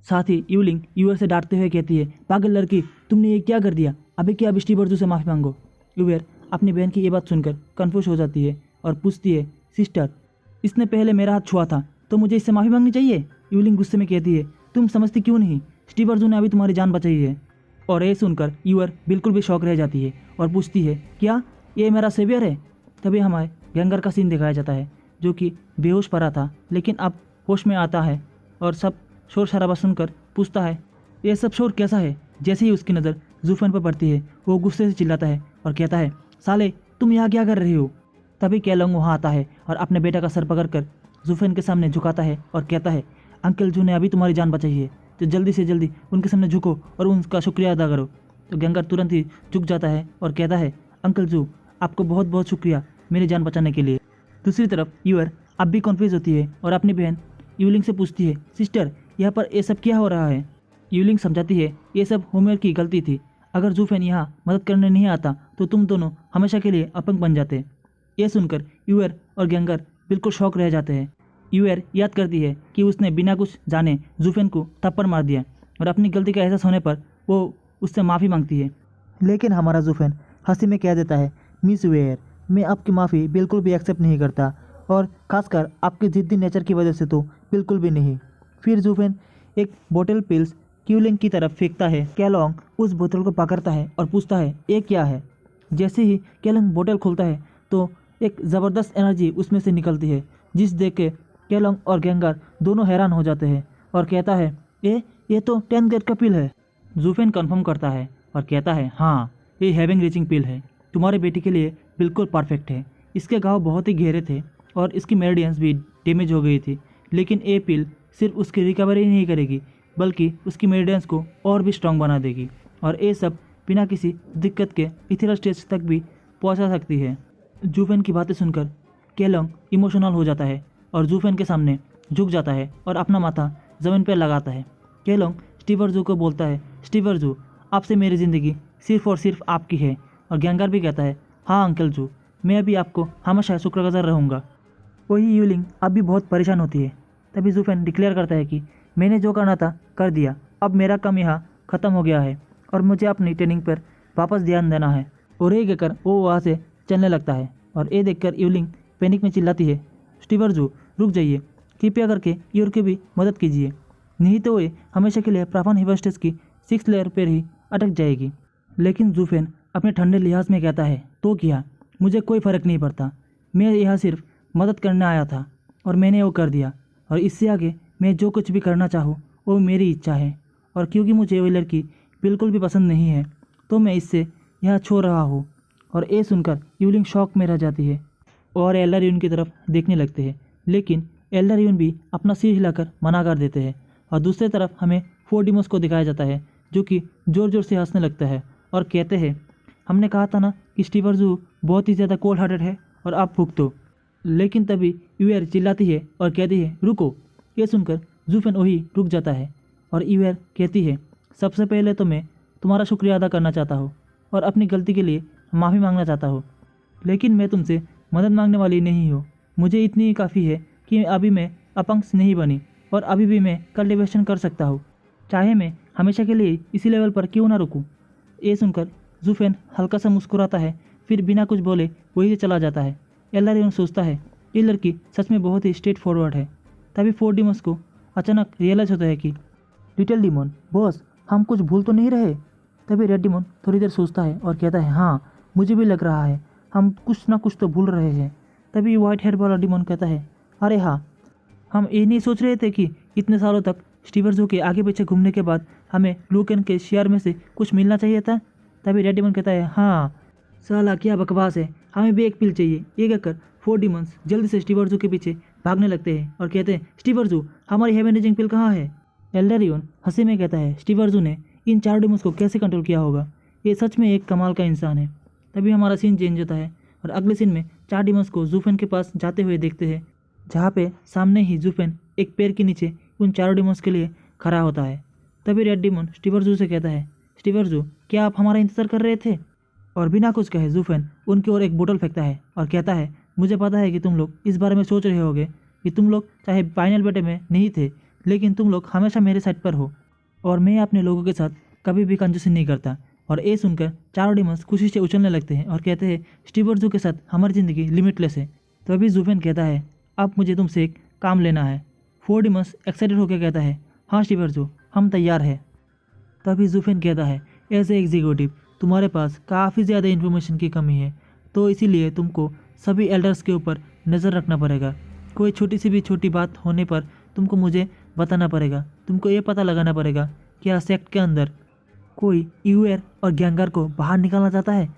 Speaker 1: साथ ही यूलिंग यूएर से डांटते हुए कहती है, पागल लड़की तुमने ये क्या कर दिया? अभी क्या अब स्टीवर जू से माफ़ी मांगो। यूएर अपनी बहन की ये बात सुनकर कन्फ्यूज हो जाती है और पूछती है, सिस्टर इसने पहले मेरा हाथ छुआ था तो मुझे इससे माफ़ी मांगनी चाहिए? यूलिंग गुस्से में कहती है, तुम समझती क्यों नहीं, स्टीवर जू ने अभी तुम्हारी जान बचाई है। और ये सुनकर यूएर बिल्कुल भी शौक रह जाती है और पूछती है, क्या ये मेरा सेवियर है? तभी हमारे गैंगर का सीन दिखाया जाता है जो कि बेहोश पड़ा था लेकिन अब होश में आता है और सब शोर शराबा सुनकर पूछता है, ये सब शोर कैसा है? जैसे ही उसकी नज़र जूफेन पर पड़ती है वो गुस्से से चिल्लाता है और कहता है, साले तुम यहाँ क्या कर रहे हो? तभी केलोंग वहाँ आता है और अपने बेटा का सर पकड़कर जूफेन के सामने झुकाता है और कहता है, अंकल जू ने अभी तुम्हारी जान बचाई है, तो जल्दी से जल्दी उनके सामने झुको और उनका शुक्रिया अदा करो। तो गैंगर तुरंत ही झुक जाता है और कहता है, अंकल जू आपको बहुत बहुत शुक्रिया मेरी जान बचाने के लिए। दूसरी तरफ यूएर अब भी कन्फ्यूज होती है और अपनी बहन यूलिंग से पूछती है, सिस्टर यहाँ पर ये सब क्या हो रहा है? यूलिंग समझाती है, ये सब होमर की गलती थी, अगर जूफेन यहाँ मदद करने नहीं आता तो तुम दोनों हमेशा के लिए अपंग बन जाते। ये सुनकर यूएर और गैंगर बिल्कुल शौक रह जाते हैं। यूएर याद करती है कि उसने बिना कुछ जाने जूफेन को थप्पड़ मार दिया और अपनी गलती का एहसास होने पर वो उससे माफ़ी मांगती है। लेकिन हमारा जूफेन हंसी में कह देता है, मिस यूएर मैं आपकी माफ़ी बिल्कुल भी एक्सेप्ट नहीं करता, और ख़ासकर आपके ज़िद्दी नेचर की वजह से तो बिल्कुल भी नहीं। फिर जूफेन एक बोतल पिल्स क्यूलिंग की तरफ फेंकता है। केलोंग उस बोतल को पकड़ता है और पूछता है, ये क्या है? जैसे ही केलोंग बोतल खोलता है तो एक ज़बरदस्त एनर्जी उसमें से निकलती है, जिस देख के केलोंग और गैंगर दोनों हैरान हो जाते हैं और कहता है, ये तो 10 ग्रेड का पिल है। जूफेन कंफर्म करता है और कहता है, हाँ ये हेविंग रीचिंग पिल है, तुम्हारे बेटी के लिए बिल्कुल परफेक्ट है। इसके घाव बहुत ही गहरे थे और इसकी मेरिडियंस भी डैमेज हो गई थी, लेकिन ये पिल सिर्फ उसकी रिकवरी नहीं करेगी बल्कि उसकी मेडिटेंस को और भी स्ट्रांग बना देगी और ये सब बिना किसी दिक्कत के इथेरियल स्टेज तक भी पहुंचा सकती है। जूफेन की बातें सुनकर केलोंग इमोशनल हो जाता है और जूफेन के सामने झुक जाता है और अपना माथा ज़मीन पर लगाता है। केलोंग स्टीवर्जू को बोलता है, स्टीवर्जू आपसे मेरी ज़िंदगी सिर्फ और सिर्फ आपकी है। और ग्यांगर भी कहता है, हाँ अंकल जू, मैं भी आपको हमेशा शुक्रगुजार रहूँगा। वही यूलिंग अब भी बहुत परेशान होती है। तभी जूफेन डिक्लेयर करता है कि मैंने जो करना था कर दिया, अब मेरा काम यहाँ ख़त्म हो गया है और मुझे अपनी ट्रेनिंग पर वापस ध्यान देना है। और ये कहकर वो वहाँ से चलने लगता है और ये देखकर यूलिंग पैनिक में चिल्लाती है, स्टीवर्जू रुक जाइए, कृपया करके यूर की भी मदद कीजिए, नहीं तो ये हमेशा के लिए प्राफन हिबस्टेस की 6th लेयर पर ही अटक जाएगी। लेकिन जूफेन अपने ठंडे लिहाज में कहता है, तो क्या, मुझे कोई फ़र्क नहीं पड़ता, मैं यहाँ सिर्फ मदद करने आया था और मैंने वो कर दिया और इससे आगे मैं जो कुछ भी करना चाहूँ वो मेरी इच्छा है। और क्योंकि मुझे वो लड़की बिल्कुल भी पसंद नहीं है तो मैं इससे यहाँ छोड़ रहा हूँ। और ये सुनकर यूलिंग शॉक में रह जाती है और एल्डर यून की तरफ देखने लगते हैं, लेकिन एल्डर यून भी अपना सिर हिलाकर मना कर देते हैं। और दूसरी तरफ हमें 4 डीमोस को दिखाया जाता है जो कि ज़ोर ज़ोर से हंसने लगता है और कहते हैं, हमने कहा था ना कि स्टीवर्जू बहुत ही ज़्यादा कोल्ड हार्टेड है और आप भुगतो। लेकिन तभी यूएर चिल्लाती है और कहती है, रुको। ये सुनकर जूफेन वही रुक जाता है और यूएर कहती है, सबसे पहले तो मैं तुम्हारा शुक्रिया अदा करना चाहता हूँ और अपनी गलती के लिए माफ़ी मांगना चाहता हूँ, लेकिन मैं तुमसे मदद मांगने वाली नहीं हूँ। मुझे इतनी ही काफ़ी है कि अभी मैं अपंग नहीं बनी और अभी भी मैं कल्टिवेशन कर सकता हूँ, चाहे मैं हमेशा के लिए इसी लेवल पर क्यों ना रुकूँ। ये सुनकर जूफेन हल्का सा मुस्कुराता है, फिर बिना कुछ बोले वहीं से चला जाता है। एल्लारियन सोचता है, ये लड़की सच में बहुत ही स्ट्रेट फॉरवर्ड है। तभी 4 डीमोस को अचानक रियलाइज़ होता है कि लिटिल डीमन बॉस, हम कुछ भूल तो नहीं रहे। तभी रेड डीमन थोड़ी देर सोचता है और कहता है, हाँ मुझे भी लग रहा है हम कुछ ना कुछ तो भूल रहे हैं। तभी वाइट हेयर वाला डीमन कहता है, अरे हाँ, हम ये नहीं सोच रहे थे कि इतने सालों तक स्टीवर्जू के आगे पीछे घूमने के बाद हमें लूकेन के शेयर में से कुछ मिलना चाहिए था। तभी रेड डीमन कहता है, हाँ साला क्या बकवास है, हमें भी एक पिल चाहिए। ये कहकर 4 डीमंस जल्दी से स्टीवर्जू के पीछे भागने लगते हैं और कहते हैं, स्टीवर्जू हमारी हेवेनेजिंग पिल कहाँ है। एल्डरियन हंसी में कहता है, स्टीवर्जू ने इन 4 डीमंस को कैसे कंट्रोल किया होगा, ये सच में एक कमाल का इंसान है। तभी हमारा सीन चेंज होता है और अगले सीन में 4 डीमंस को जूफेन के पास जाते हुए देखते हैं, जहाँ पे सामने ही जूफेन एक पेड़ के नीचे उन 4 डीमंस के लिए खड़ा होता है। तभी रेड डीमन स्टीवर्जू से कहता है, स्टीवर्जू क्या आप हमारा इंतज़ार कर रहे थे। और बिना कुछ कहे जूफेन उनकी ओर एक बोतल फेंकता है और कहता है, मुझे पता है कि तुम लोग इस बारे में सोच रहे होगे कि तुम लोग चाहे फाइनल बेटे में नहीं थे, लेकिन तुम लोग हमेशा मेरे साइड पर हो और मैं अपने लोगों के साथ कभी भी कंजूसी नहीं करता। और ये सुनकर 4 डीमंस खुशी से उछलने लगते हैं और कहते हैं, स्टीवर्जू के साथ हमारी ज़िंदगी लिमिटलेस है। तभी जूफेन कहता है, अब मुझे तुमसे एक काम लेना है। 4 डीमंस एक्साइटेड होकर कहता है, हाँ स्टीवर्जू हम तैयार हैं। तभी जूफेन कहता है, एज ए एग्जीक्यूटिव तुम्हारे पास काफ़ी ज़्यादा इन्फॉर्मेशन की कमी है, तो इसीलिए तुमको सभी एल्डर्स के ऊपर नज़र रखना पड़ेगा। कोई छोटी सी भी छोटी बात होने पर तुमको मुझे बताना पड़ेगा। तुमको ये पता लगाना पड़ेगा क्या सेक्ट के अंदर कोई यूएर और ग्यांगर को बाहर निकालना चाहता है।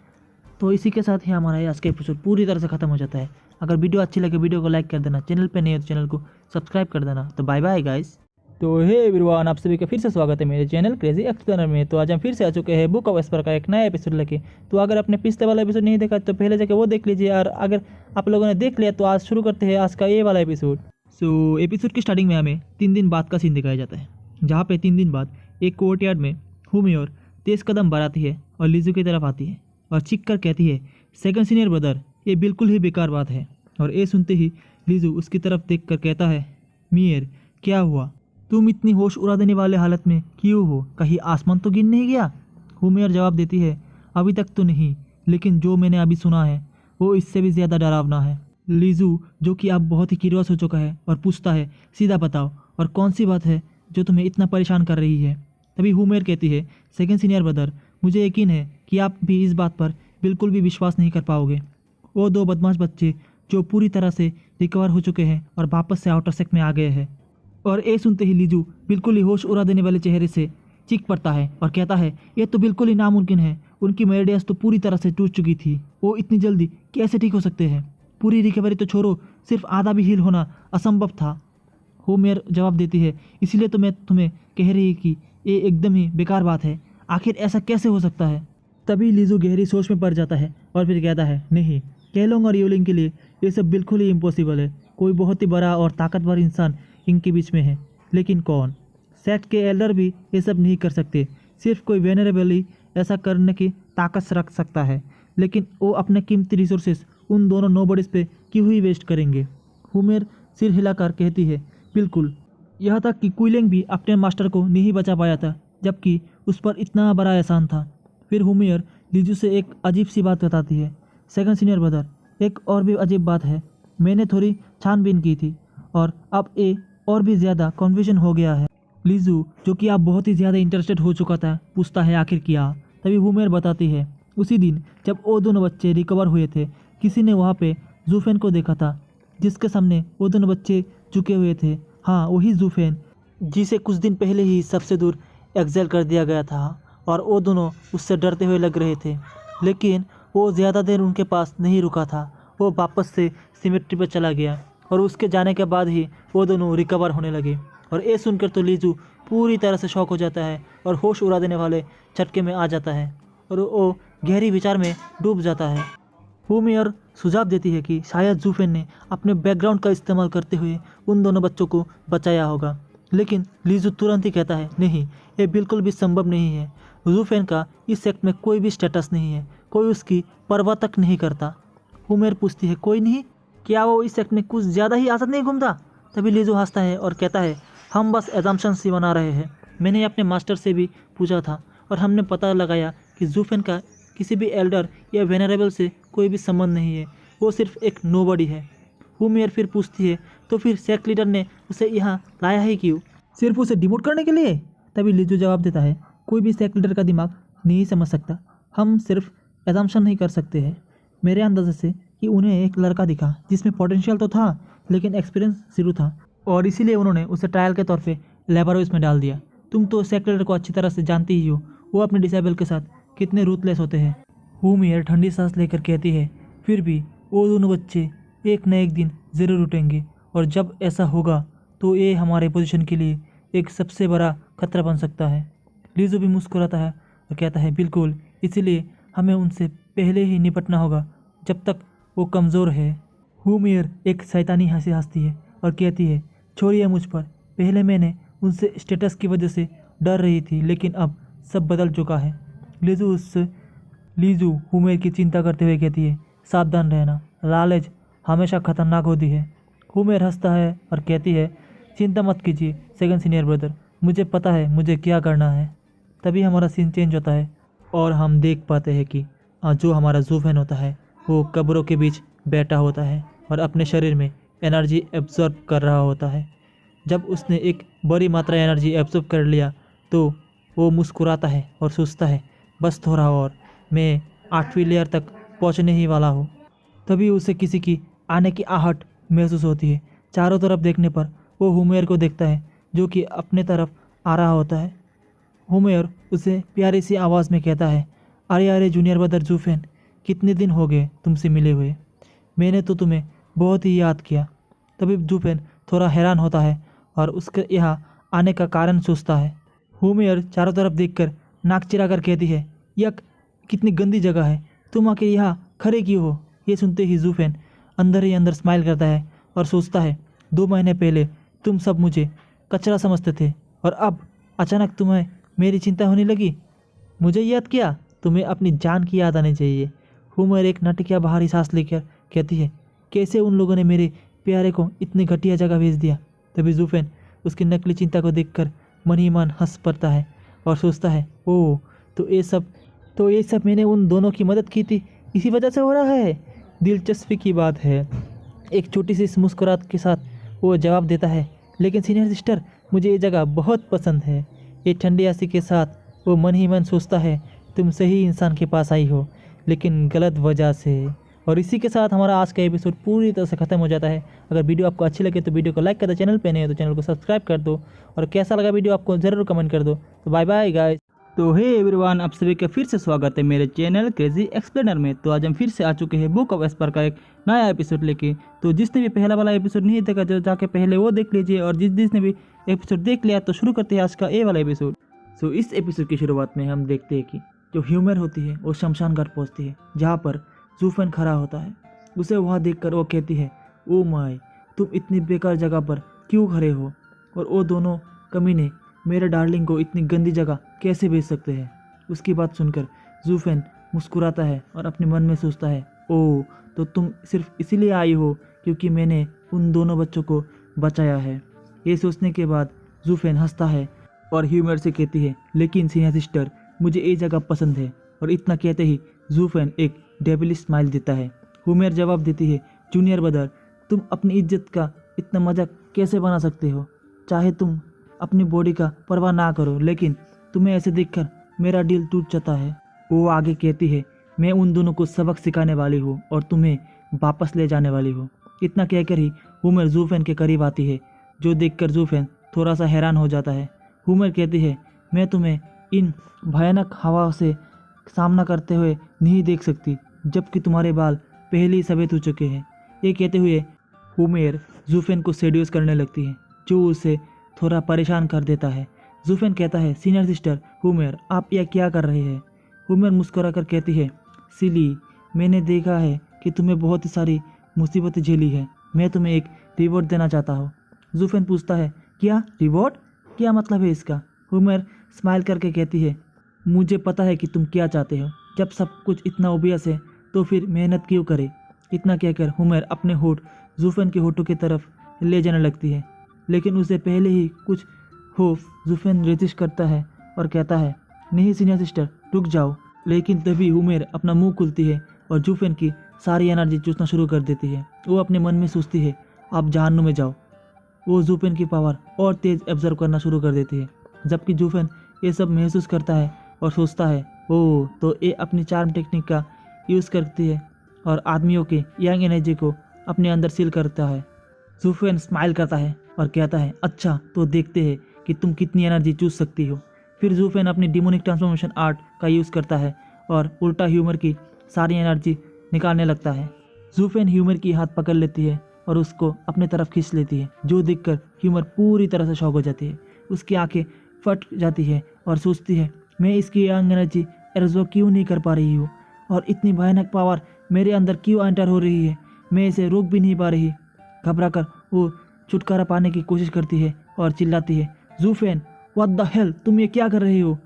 Speaker 1: तो इसी के साथ ही हमारा आज का एपिसोड पूरी तरह से ख़त्म हो जाता है। अगर वीडियो अच्छी लगे वीडियो को लाइक कर देना, चैनल पे नहीं है तो चैनल को सब्सक्राइब कर देना। तो बाय बाय गाइस। तो हे एवरीवन, आप सभी का फिर से स्वागत है मेरे चैनल क्रेजी एक्सप्लेनर में। तो आज हम फिर से आ चुके हैं बुक ऑफ एस्पर का एक नया एपिसोड लेके। तो अगर आपने पिछले वाला एपिसोड नहीं देखा तो पहले जाके वो देख लीजिए, और अगर आप लोगों ने देख लिया तो आज शुरू करते हैं आज का ये वाला एपिसोड। सो एपिसोड की स्टार्टिंग में हमें 3 दिन बाद का सीन दिखाया जाता है, जहाँ पे 3 दिन बाद एक कोर्टयार्ड में हुमियोर तेज कदम बढ़ाती है और लीजू की तरफ आती है और चीख कर कहती है, सेकंड सीनियर ब्रदर, ये बिल्कुल ही बेकार बात है। और ये सुनते ही लीजू उसकी तरफ देख कर कहता है, मियर क्या हुआ, तुम इतनी होश उड़ा देने वाले हालत में क्यों हो, कहीं आसमान तो गिर नहीं गया। हुमियर जवाब देती है, अभी तक तो नहीं, लेकिन जो मैंने अभी सुना है वो इससे भी ज़्यादा डरावना है। लीजू जो कि अब बहुत ही क्यूरियस हो चुका है और पूछता है, सीधा बताओ और कौन सी बात है जो तुम्हें इतना परेशान कर रही है। तभी हुमियर कहती है, सेकंड सीनियर ब्रदर, मुझे यकीन है कि आप भी इस बात पर बिल्कुल भी विश्वास नहीं कर पाओगे। वो 2 बदमाश बच्चे जो पूरी तरह से रिकवर हो चुके हैं और वापस से आउटर सेक्ट में आ गए हैं। और ये सुनते ही लीजू बिल्कुल ही होश उड़ा देने वाले चेहरे से चीख पड़ता है और कहता है, ये तो बिल्कुल ही नामुमकिन है, उनकी मेडियस तो पूरी तरह से टूट चुकी थी, वो इतनी जल्दी कैसे ठीक हो सकते हैं। पूरी रिकवरी तो छोड़ो, सिर्फ आधा भी हील होना असंभव था। होमियर जवाब देती है, इसीलिए तो मैं तुम्हें कह रही कि ये एकदम ही बेकार बात है, आखिर ऐसा कैसे हो सकता है। तभी लीजू गहरी सोच में पड़ जाता है और फिर कहता है, नहीं, केलोंग और यूलिंग के लिए ये सब बिल्कुल ही इम्पॉसिबल है। कोई बहुत ही बड़ा और ताकतवर इंसान इनके बीच में है, लेकिन कौन? सेक्ट के एल्डर भी ये सब नहीं कर सकते, सिर्फ कोई वेनरेबल ही ऐसा करने की ताकत रख सकता है, लेकिन वो अपने कीमती रिसोर्सेस उन दोनों नोबडीज पे क्यों ही वेस्ट करेंगे। होमियर सिर हिलाकर कहती है, बिल्कुल, यह तक कि कुइलेंग भी अपने मास्टर को नहीं बचा पाया था, जबकि उस पर इतना बड़ा एहसान था। फिर होमियर लीजू से एक अजीब सी बात बताती है, सेकंड सीनियर ब्रदर, एक और भी अजीब बात है, मैंने थोड़ी छानबीन की थी और अब ये और भी ज़्यादा कन्फ्यूजन हो गया है। लीजू, जो कि आप बहुत ही ज़्यादा इंटरेस्टेड हो चुका था, पूछता है आखिर क्या। तभी होमियर बताती है, उसी दिन जब वो दोनों बच्चे रिकवर हुए थे, किसी ने वहाँ पे जूफेन को देखा था, जिसके सामने वो दोनों बच्चे झुके हुए थे। हाँ, वही जूफेन जिसे कुछ दिन पहले ही सबसे दूर एक्सेल कर दिया गया था, और वो दोनों उससे डरते हुए लग रहे थे। लेकिन वो ज़्यादा देर उनके पास नहीं रुका था, वो वापस से सिमेट्री पर चला गया और उसके जाने के बाद ही वो दोनों रिकवर होने लगे। और ये सुनकर तो लीजू पूरी तरह से शॉक हो जाता है और होश उड़ा देने वाले झटके में आ जाता है और वो गहरी विचार में डूब जाता है। होमियर सुझाव देती है कि शायद जूफेन ने अपने बैकग्राउंड का इस्तेमाल करते हुए उन दोनों बच्चों को बचाया होगा, लेकिन लीजू तुरंत ही कहता है, नहीं, ये बिल्कुल भी संभव नहीं है। जूफेन का इस सेक्ट में कोई भी स्टेटस नहीं है, कोई उसकी परवाह तक नहीं करता। होमियर पूछती है, कोई नहीं? क्या वो इस सेक्ट में कुछ ज़्यादा ही आज़ाद नहीं घूमता? तभी लीजू हंसता है और कहता है, हम बस एजम्पशंस ही बना रहे हैं। मैंने अपने मास्टर से भी पूछा था और हमने पता लगाया कि जूफेन का किसी भी एल्डर या वेनरेबल से कोई भी संबंध नहीं है, वो सिर्फ एक नोबडी है। होमियर फिर पूछती है, तो फिर सेक्ट लीडर ने उसे यहाँ लाया है क्यों? सिर्फ उसे डिमोट करने के लिए? तभी लीजू जवाब देता है, कोई भी सेक्ट लीडर का दिमाग नहीं समझ सकता, हम सिर्फ एजम्पशन नहीं कर सकते हैं। मेरे अंदाजे से कि उन्हें एक लड़का दिखा जिसमें पोटेंशियल तो था, लेकिन एक्सपीरियंस जीरो था, और इसीलिए उन्होंने उसे ट्रायल के तौर पे लेबोरेटरीज में डाल दिया। तुम तो सेक्ट लीडर को अच्छी तरह से जानती ही हो, वो अपने डिसेबल के साथ कितने रूथलेस होते हैं। होमियर ठंडी सांस लेकर कहती है, फिर भी वो दोनों बच्चे एक न एक दिन ज़रूर उठेंगे, और जब ऐसा होगा तो ये हमारे पोजीशन के लिए एक सबसे बड़ा खतरा बन सकता है। लीजू भी मुस्कुराता है और कहता है, बिल्कुल, इसीलिए हमें उनसे पहले ही निपटना होगा जब तक वो कमज़ोर है। होमियर एक शैतानी हंसी हंसती है और कहती है, छोड़िए मुझ पर, पहले मैंने उनसे स्टेटस की वजह से डर रही थी, लेकिन अब सब बदल चुका है। लीजू होमियर की चिंता करते हुए कहती है, सावधान रहना, लालच हमेशा खतरनाक होती है। होमियर हंसता है और कहती है, चिंता मत कीजिए सेकंड सीनियर ब्रदर, मुझे पता है मुझे क्या करना है। तभी हमारा सीन चेंज होता है और हम देख पाते हैं कि जो हमारा जूफेन होता है वो कब्रों के बीच बैठा होता है और अपने शरीर में एनर्जी एब्जॉर्ब कर रहा होता है। जब उसने एक बड़ी मात्रा एनर्जी एब्जॉर्ब कर लिया तो वो मुस्कुराता है और सोचता है, बस थोड़ा और, मैं 8वीं लेयर तक पहुंचने ही वाला हूँ। तभी उसे किसी की आने की आहट महसूस होती है। चारों तरफ देखने पर वो होमियर को देखता है जो कि अपने तरफ आ रहा होता है। होमियर उसे प्यारी सी आवाज़ में कहता है, अरे अरे जूनियर ब्रदर जूफेन, कितने दिन हो गए तुमसे मिले हुए, मैंने तो तुम्हें बहुत ही याद किया। तभी जूफेन थोड़ा हैरान होता है और उसके यहाँ आने का कारण सोचता है। होमियर चारों तरफ देखकर नाक चिराकर कहती है, यक, कितनी गंदी जगह है, तुम आके यहाँ खड़े क्यों हो? ये सुनते ही जूफेन अंदर ही अंदर स्माइल करता है और सोचता है, 2 महीने पहले तुम सब मुझे कचरा समझते थे और अब अचानक तुम्हें मेरी चिंता होने लगी। मुझे याद किया? तुम्हें अपनी जान की याद आनी चाहिए। होमियर एक नाटकीय बाहरी सांस लेकर कहती है, कैसे उन लोगों ने मेरे प्यारे को इतनी घटिया जगह भेज दिया? तभी जूफेन उसकी नकली चिंता को देखकर मन ही मन हंस पड़ता है और सोचता है, ओह, तो ये सब मैंने उन दोनों की मदद की थी, इसी वजह से हो रहा है। दिलचस्पी की बात है। एक छोटी सी मुस्कुराहट के साथ वो जवाब देता है, लेकिन सीनियर सिस्टर, मुझे ये जगह बहुत पसंद है। ये ठंडी हंसी के साथ वो मन ही मन सोचता है, तुम सही इंसान के पास आई हो, लेकिन गलत वजह से। और इसी के साथ हमारा आज का एपिसोड पूरी तरह से ख़त्म हो जाता है। अगर वीडियो आपको अच्छी लगे तो वीडियो को लाइक कर दो, चैनल पे नहीं है तो चैनल को सब्सक्राइब कर दो, और कैसा लगा वीडियो आपको ज़रूर कमेंट कर दो। तो बाय बाय गाइस। तो हे एवरीवन, आप सभी का फिर से स्वागत है मेरे चैनल क्रेजी एक्सप्लेनर में। तो आज हम फिर से आ चुके हैं बुक ऑफ एस्पर का एक नया एपिसोड लेके। तो जिसने भी पहला वाला एपिसोड नहीं देखा जो जाके पहले वो देख लीजिए, और जिसने भी एपिसोड देख लिया तो शुरू करते हैं आज का ए वाला एपिसोड। सो इस एपिसोड की शुरुआत में हम देखते हैं कि जो ह्यूमर होती है वो शमशान घाट पहुँचती है, जहाँ पर जूफेन खड़ा होता है। उसे वहाँ देख वो कहती है, ओ माय, तुम इतनी बेकार जगह पर क्यों खड़े हो, और वो दोनों कमीने मेरे डार्लिंग को इतनी गंदी जगह कैसे भेज सकते हैं। उसकी बात सुनकर जूफेन मुस्कुराता है और अपने मन में सोचता है, ओह, तो तुम सिर्फ इसीलिए आई हो क्योंकि मैंने उन दोनों बच्चों को बचाया है। ये सोचने के बाद जूफेन हंसता है और ह्यूमर से कहती है, लेकिन सीनियर सिस्टर, मुझे ये जगह पसंद है। और इतना कहते ही जूफेन एक डेविलिश स्माइल देता है। ह्यूमर जवाब देती है, जूनियर ब्रदर, तुम अपनी इज्जत का इतना मजाक कैसे बना सकते हो। चाहे तुम अपनी बॉडी का परवाह ना करो, लेकिन तुम्हें ऐसे देखकर मेरा दिल टूट जाता है। वो आगे कहती है, मैं उन दोनों को सबक सिखाने वाली हूँ और तुम्हें वापस ले जाने वाली हूँ। इतना कहकर ही हुमर जूफेन के करीब आती है, जो देखकर जूफेन थोड़ा सा हैरान हो जाता है। हुमर कहती है, मैं तुम्हें इन भयानक हवा से सामना करते हुए नहीं देख सकती, जबकि तुम्हारे बाल पहले ही सफ़ेद हो चुके हैं। ये कहते हुए हुमेर जूफेन को सेड्यूस करने लगती है, जो उसे थोड़ा परेशान कर देता है। जूफेन कहता है, सीनियर सिस्टर हुमेर, आप यह क्या कर रहे हैं। हुमेर मुस्कुराकर कहती है, सिली, मैंने देखा है कि तुम्हें बहुत सारी मुसीबतें झेली है, मैं तुम्हें एक रिवॉर्ड देना चाहता हूँ। जूफेन पूछता है, क्या रिवॉर्ड, क्या मतलब है इसका। हुमेर स्माइल करके कहती है, मुझे पता है कि तुम क्या चाहते हो। जब सब कुछ इतना ओबियस है तो फिर मेहनत क्यों करे। इतना कहकर हुमेर अपने होठ जूफेन के होठों की तरफ ले जाने लगती है, लेकिन उसे पहले ही कुछ हो जूफेन रेजिस्ट करता है और कहता है, नहीं सीनियर सिस्टर, रुक जाओ। लेकिन तभी हुमेर अपना मुंह खुलती है और जूफेन की सारी एनर्जी चूसना शुरू कर देती है। वो अपने मन में सोचती है, आप जहन्नुम में जाओ। वो जूफेन की पावर और तेज़ एब्जर्व करना शुरू कर देती है, जबकि जूफेन ये सब महसूस करता है और सोचता है, ओह, तो ये अपनी चार्म टेक्निक का यूज़ करती है और आदमियों के यंग एनर्जी को अपने अंदर सील करता है। जूफेन स्माइल करता है और कहता है, अच्छा, तो देखते हैं कि तुम कितनी एनर्जी चूस सकती हो। फिर जूफेन अपनी डिमोनिक ट्रांसफॉर्मेशन आर्ट का यूज़ करता है और उल्टा ह्यूमर की सारी एनर्जी निकालने लगता है। जूफेन ह्यूमर की हाथ पकड़ लेती है और उसको अपने तरफ खींच लेती है, जो देखकर ह्यूमर पूरी तरह से शॉक हो जाती है। उसकी आंखें फट जाती है और सोचती है, मैं इसकी यंग एनर्जी एब्जॉर्ब क्यों नहीं कर पा रही हूँ, और इतनी भयानक पावर मेरे अंदर क्यों एंटर हो रही है, मैं इसे रोक भी नहीं पा रही। घबराकर वो छुटकारा पाने की कोशिश करती है और चिल्लाती है, जूफेन, व्हाट द हेल, तुम ये क्या कर रही हो।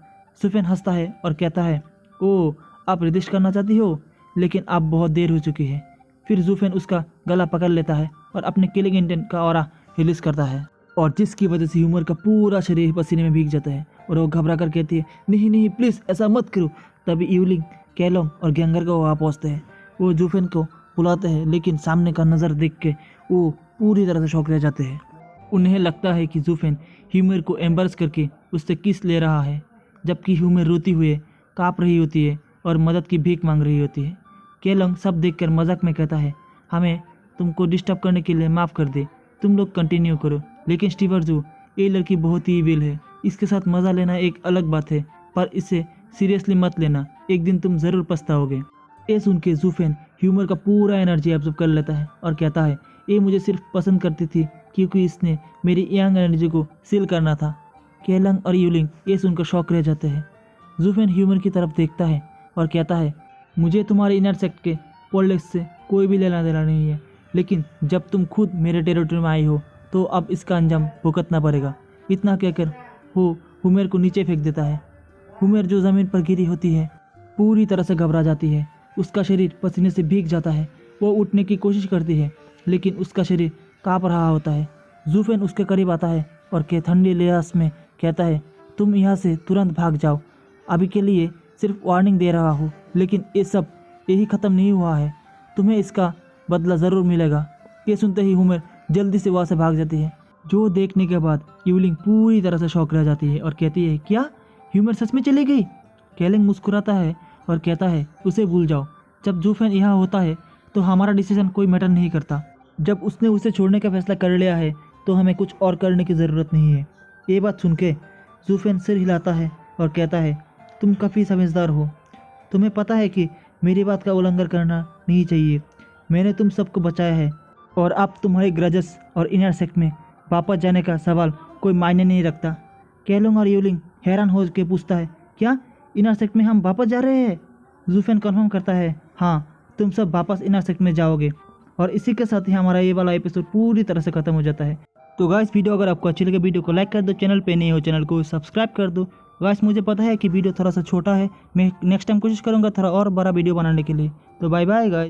Speaker 1: जूफेन हंसता है और कहता है, ओह, आप रेजिस्ट करना चाहती हो, लेकिन अब बहुत देर हो चुकी है। फिर जूफेन उसका गला पकड़ लेता है और अपने किलिंग इंटेंट का ऑरा रिलीज करता है, और जिसकी वजह से ह्यूमर का पूरा शरीर पसीने में भीग जाता है और वो घबरा कर कहती है, नहीं नहीं, प्लीज़ ऐसा मत करो। तभी यूलिंग, कैलोंग और गैंगर को वहाँ पहुँचते हैं। वो जूफेन को बुलाते हैं, लेकिन सामने का नज़र देख के वो पूरी तरह से शॉक रह जाते हैं। उन्हें लगता है कि जूफेन ह्यूमर को एम्बर्स करके उससे किस ले रहा है, जबकि ह्यूमर रोती हुए काँप रही होती है और मदद की भीख मांग रही होती है। कैलोंग सब देखकर मजाक में कहता है, हमें तुमको डिस्टर्ब करने के लिए माफ़ कर दे, तुम लोग कंटिन्यू करो। लेकिन स्टीवर्जो, ये लड़की बहुत ही इविल है, इसके साथ मज़ा लेना एक अलग बात है, पर इसे सीरियसली मत लेना, एक दिन तुम ज़रूर पछताओगे। ये सुन के जूफेन ह्यूमर का पूरा एनर्जी एब्जॉर्ब कर लेता है और कहता है, ये मुझे सिर्फ पसंद करती थी क्योंकि इसने मेरी यंग एनर्जी को सील करना था। कैलोंग और यूलिंग ये सुनकर शॉक रह जाते हैं। जूफेन ह्यूमर की तरफ देखता है और कहता है, मुझे तुम्हारे इनर सेक्ट के पॉलिटिक्स से कोई भी लेना देना नहीं है, लेकिन जब तुम खुद मेरे टेरिटरी में आई हो तो अब इसका अंजाम भुगतना पड़ेगा। इतना कहकर वो हुमेर को नीचे फेंक देता है। हुमेर जो ज़मीन पर गिरी होती है पूरी तरह से घबरा जाती है, उसका शरीर पसीने से भीग जाता है। वो उठने की कोशिश करती है, लेकिन उसका शरीर काँप रहा होता है। जूफेन उसके करीब आता है और ठंडी लिहाज में कहता है, तुम यहाँ से तुरंत भाग जाओ, अभी के लिए सिर्फ वार्निंग दे रहा हूँ, लेकिन ये सब यही ख़त्म नहीं हुआ है, तुम्हें इसका बदला ज़रूर मिलेगा। ये सुनते ही हुमेर जल्दी से वहाँ से भाग जाती है, जो देखने के बाद यूलिंग पूरी तरह से शॉक रह जाती है और कहती है, क्या ह्यूमर सच में चली गई। कैलोंग मुस्कुराता है और कहता है, उसे भूल जाओ, जब जूफेन यहाँ होता है तो हमारा डिसीजन कोई मैटर नहीं करता। जब उसने उसे छोड़ने का फैसला कर लिया है तो हमें कुछ और करने की ज़रूरत नहीं है। ये बात सुन के जूफेन सिर हिलाता है और कहता है, तुम काफ़ी समझदार हो। तुम्हें पता है कि मेरी बात का उल्लंघन करना नहीं चाहिए। मैंने तुम सबको बचाया है और अब तुम्हारे ग्रजेस और इनर सेक्ट में वापस जाने का सवाल कोई मायने नहीं रखता। कैलोंग और यूलिंग हैरान हो के पूछता है, क्या इनर सेक्ट में हम वापस जा रहे हैं? जूफेन कंफर्म करता है, हाँ, तुम सब वापस इनर सेक्ट में जाओगे। और इसी के साथ ही हमारा ये वाला एपिसोड पूरी तरह से खत्म हो जाता है। तो गाइस, वीडियो अगर आपको अच्छी लगे वीडियो को लाइक कर दो, चैनल पे नए हो चैनल को सब्सक्राइब कर दो। गाइस, मुझे पता है कि वीडियो थोड़ा सा छोटा है, मैं नेक्स्ट टाइम कोशिश करूँगा थोड़ा और बड़ा वीडियो बनाने के लिए। तो बाय बाय गाइस।